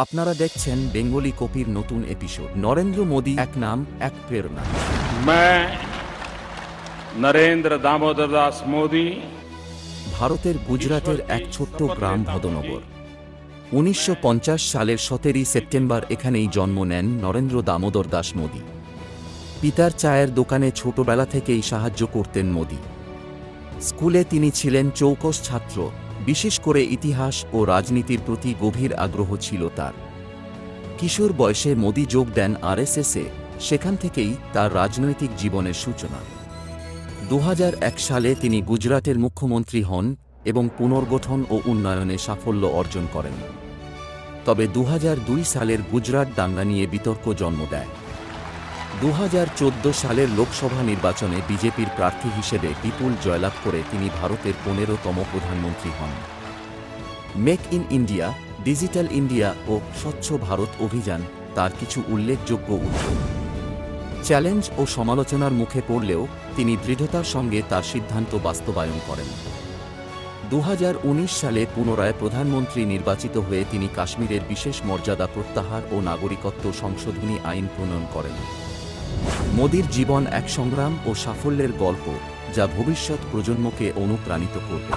আপনারা দেখছেন বেঙ্গলি কপির নতুন এপিসোড। নরেন্দ্র মোদী এক নাম এক প্রেরণা। मैं नरेंद्र दामोदर दास मोदी ভারতের গুজরাটের এক ছোট্ট গ্রাম ভদনগর। 1950 সালের 17 সেপ্টেম্বর এখানেই জন্ম নেন নরেন্দ্র দামোদর দাস মোদী। পিতার চায়ের দোকানে ছোটবেলা থেকেই সাহায্য করতেন মোদী। স্কুলে তিনি ছিলেন চৌকস ছাত্র, বিশেষ করে ইতিহাস ও রাজনীতির প্রতি গভীর আগ্রহ ছিল তার। কিশোর বয়সে মোদী যোগ দেন আরএসএসে, সেখান থেকেই তার রাজনৈতিক জীবনের সূচনা। 2001 সালে তিনি গুজরাটের মুখ্যমন্ত্রী হন এবং পুনর্গঠন ও উন্নয়নে সাফল্য অর্জন করেন। তবে 2002 সালের গুজরাট দাঙ্গা নিয়ে বিতর্ক জন্ম দেয়। 2014 সালের লোকসভা নির্বাচনে বিজেপির প্রার্থী হিসেবে বিপুল জয়লাভ করে তিনি ভারতের 15তম প্রধানমন্ত্রী হন। Make in India, digital India ও স্বচ্ছ ভারত অভিযান তার কিছু উল্লেখযোগ্য উদ্যোগ। চ্যালেঞ্জ ও সমালোচনার মুখে পড়লেও তিনি দৃঢ়তার সঙ্গে তার সিদ্ধান্ত বাস্তবায়ন করেন। 2019 সালে পুনরায় প্রধানমন্ত্রী নির্বাচিত হয়ে তিনি কাশ্মীরের বিশেষ মর্যাদা প্রত্যাহার ও নাগরিকত্ব সংশোধনী আইন প্রণয়ন করেন। মোদির জীবন এক সংগ্রাম ও সাফল্যের গল্প, যা ভবিষ্যৎ প্রজন্মকে অনুপ্রাণিত করবে।